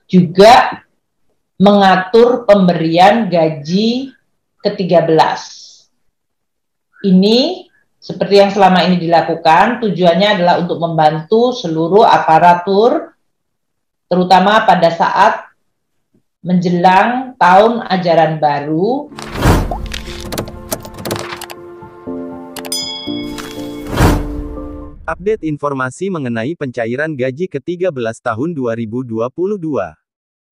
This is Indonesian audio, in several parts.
juga mengatur pemberian gaji ke-13. Ini seperti yang selama ini dilakukan, tujuannya adalah untuk membantu seluruh aparatur, terutama pada saat menjelang tahun ajaran baru. Update informasi mengenai pencairan gaji ke-13 tahun 2022.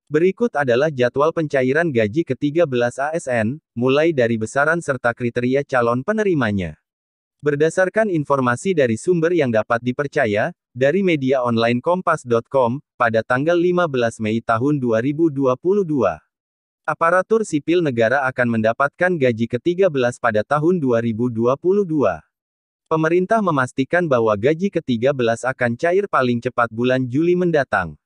Berikut adalah jadwal pencairan gaji ke-13 ASN, mulai dari besaran serta kriteria calon penerimanya. Berdasarkan informasi dari sumber yang dapat dipercaya, dari media online kompas.com, pada tanggal 15 Mei tahun 2022. Aparatur sipil negara akan mendapatkan gaji ke-13 pada tahun 2022. Pemerintah memastikan bahwa gaji ke-13 akan cair paling cepat bulan Juli mendatang.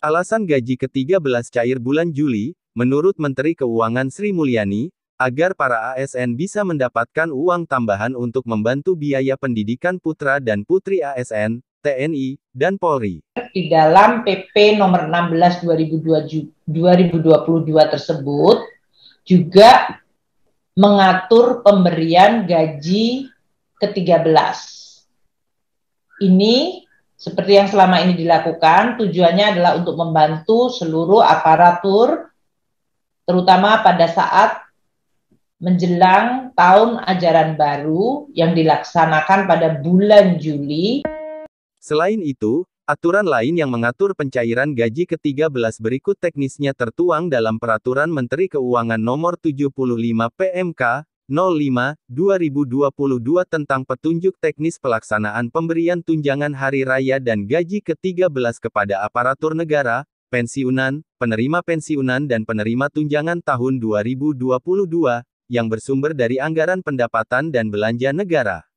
Alasan gaji ke-13 cair bulan Juli, menurut Menteri Keuangan Sri Mulyani, agar para ASN bisa mendapatkan uang tambahan untuk membantu biaya pendidikan putra dan putri ASN, TNI, dan Polri. Di dalam PP nomor 16 2022 tersebut, juga mengatur pemberian gaji ke-13. Ini seperti yang selama ini dilakukan, tujuannya adalah untuk membantu seluruh aparatur, terutama pada saat menjelang tahun ajaran baru yang dilaksanakan pada bulan Juli. Selain itu, aturan lain yang mengatur pencairan gaji ke-13 berikut teknisnya tertuang dalam Peraturan Menteri Keuangan Nomor 75 PMK 05/2022 tentang petunjuk teknis pelaksanaan pemberian tunjangan hari raya dan gaji ke-13 kepada aparatur negara, pensiunan, penerima pensiunan dan penerima tunjangan tahun 2022, yang bersumber dari anggaran pendapatan dan belanja negara.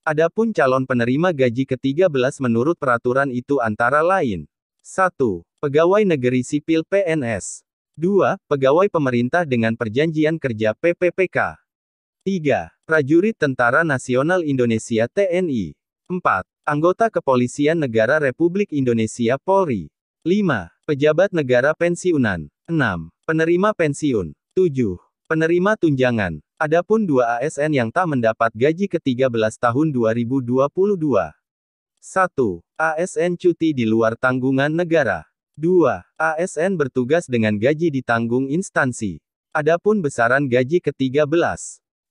Adapun calon penerima gaji ke-13 menurut peraturan itu antara lain: 1. Pegawai negeri sipil PNS. 2. Pegawai pemerintah dengan perjanjian kerja PPPK. 3. Prajurit Tentara Nasional Indonesia TNI. 4. Anggota Kepolisian Negara Republik Indonesia Polri. 5. Pejabat negara pensiunan. 6. Penerima pensiun. 7. Penerima tunjangan. Adapun 2 ASN yang tak mendapat gaji ke-13 tahun 2022. 1. ASN cuti di luar tanggungan negara. 2. ASN bertugas dengan gaji ditanggung instansi. Adapun besaran gaji ke-13.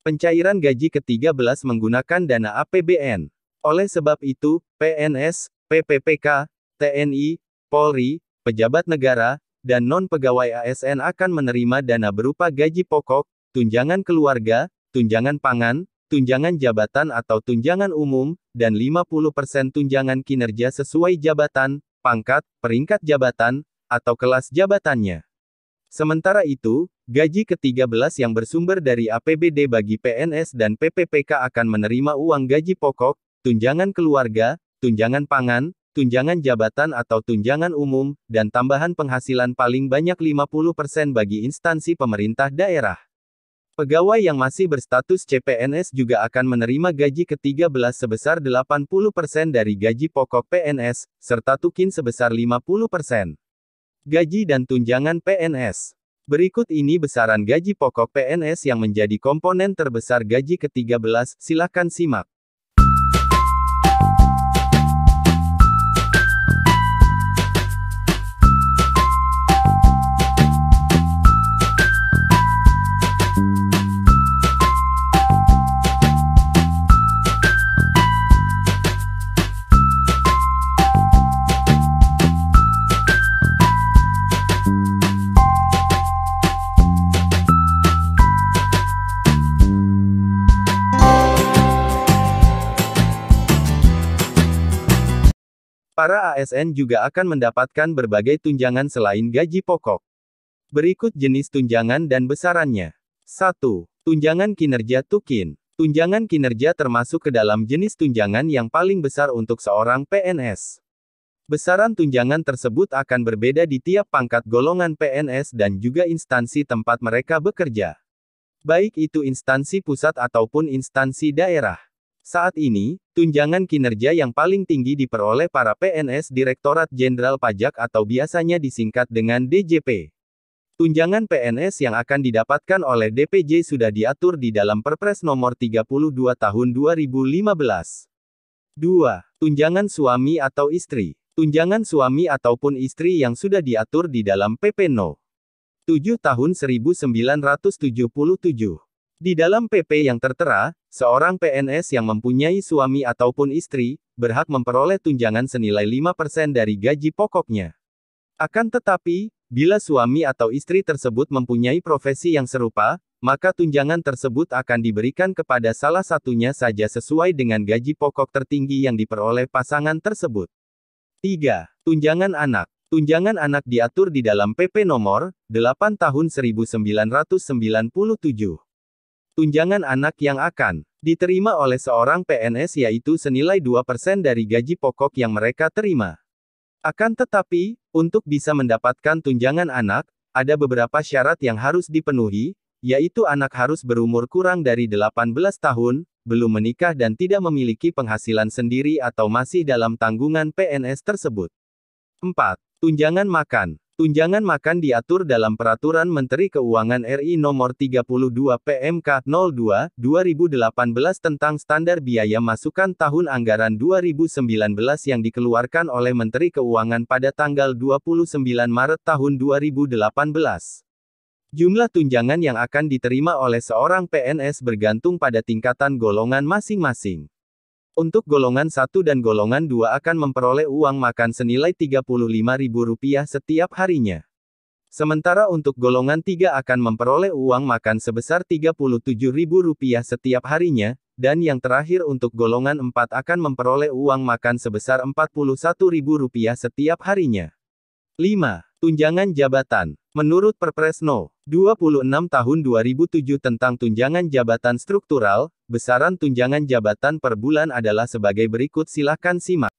Pencairan gaji ke-13 menggunakan dana APBN. Oleh sebab itu, PNS, PPPK, TNI, Polri, pejabat negara, dan non-pegawai ASN akan menerima dana berupa gaji pokok, tunjangan keluarga, tunjangan pangan, tunjangan jabatan atau tunjangan umum, dan 50% tunjangan kinerja sesuai jabatan, pangkat, peringkat jabatan, atau kelas jabatannya. Sementara itu, gaji ke-13 yang bersumber dari APBD bagi PNS dan PPPK akan menerima uang gaji pokok, tunjangan keluarga, tunjangan pangan, tunjangan jabatan atau tunjangan umum, dan tambahan penghasilan paling banyak 50% bagi instansi pemerintah daerah. Pegawai yang masih berstatus CPNS juga akan menerima gaji ke-13 sebesar 80% dari gaji pokok PNS, serta tukin sebesar 50%. Gaji dan tunjangan PNS. Berikut ini besaran gaji pokok PNS yang menjadi komponen terbesar gaji ke-13, silakan simak. Para ASN juga akan mendapatkan berbagai tunjangan selain gaji pokok. Berikut jenis tunjangan dan besarannya. 1. Tunjangan kinerja tukin. Tunjangan kinerja termasuk ke dalam jenis tunjangan yang paling besar untuk seorang PNS. Besaran tunjangan tersebut akan berbeda di tiap pangkat golongan PNS dan juga instansi tempat mereka bekerja. Baik itu instansi pusat ataupun instansi daerah. Saat ini, tunjangan kinerja yang paling tinggi diperoleh para PNS Direktorat Jenderal Pajak atau biasanya disingkat dengan DJP. Tunjangan PNS yang akan didapatkan oleh DPJ sudah diatur di dalam Perpres Nomor 32 Tahun 2015. 2. Tunjangan suami atau istri. Tunjangan suami ataupun istri yang sudah diatur di dalam PP No. 7 Tahun 1977. Di dalam PP yang tertera, seorang PNS yang mempunyai suami ataupun istri, berhak memperoleh tunjangan senilai 5% dari gaji pokoknya. Akan tetapi, bila suami atau istri tersebut mempunyai profesi yang serupa, maka tunjangan tersebut akan diberikan kepada salah satunya saja sesuai dengan gaji pokok tertinggi yang diperoleh pasangan tersebut. 3. Tunjangan anak. Tunjangan anak diatur di dalam PP Nomor 8 Tahun 1997. Tunjangan anak yang akan diterima oleh seorang PNS yaitu senilai 2% dari gaji pokok yang mereka terima. Akan tetapi, untuk bisa mendapatkan tunjangan anak, ada beberapa syarat yang harus dipenuhi, yaitu anak harus berumur kurang dari 18 tahun, belum menikah dan tidak memiliki penghasilan sendiri atau masih dalam tanggungan PNS tersebut. 4. Tunjangan makan. Tunjangan makan diatur dalam Peraturan Menteri Keuangan RI Nomor 32 PMK 02, 2018 tentang Standar Biaya Masukan Tahun Anggaran 2019 yang dikeluarkan oleh Menteri Keuangan pada tanggal 29 Maret tahun 2018. Jumlah tunjangan yang akan diterima oleh seorang PNS bergantung pada tingkatan golongan masing-masing. Untuk golongan 1 dan golongan 2 akan memperoleh uang makan senilai Rp35.000 setiap harinya. Sementara untuk golongan 3 akan memperoleh uang makan sebesar Rp37.000 setiap harinya, dan yang terakhir untuk golongan 4 akan memperoleh uang makan sebesar Rp41.000 setiap harinya. 5. Tunjangan jabatan. Menurut Perpres No. 26 Tahun 2007 tentang tunjangan jabatan struktural, besaran tunjangan jabatan per bulan adalah sebagai berikut, silakan simak.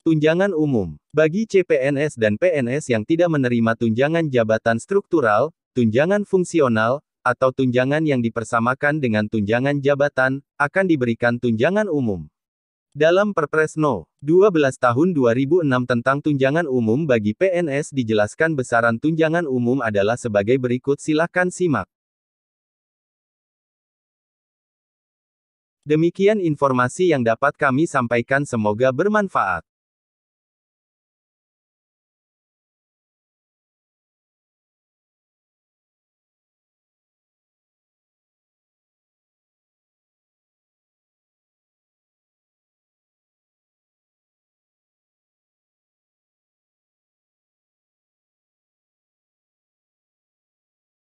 Tunjangan umum. Bagi CPNS dan PNS yang tidak menerima tunjangan jabatan struktural, tunjangan fungsional, atau tunjangan yang dipersamakan dengan tunjangan jabatan, akan diberikan tunjangan umum. Dalam Perpres No. 12 Tahun 2006 tentang tunjangan umum bagi PNS dijelaskan besaran tunjangan umum adalah sebagai berikut, silakan simak. Demikian informasi yang dapat kami sampaikan, semoga bermanfaat.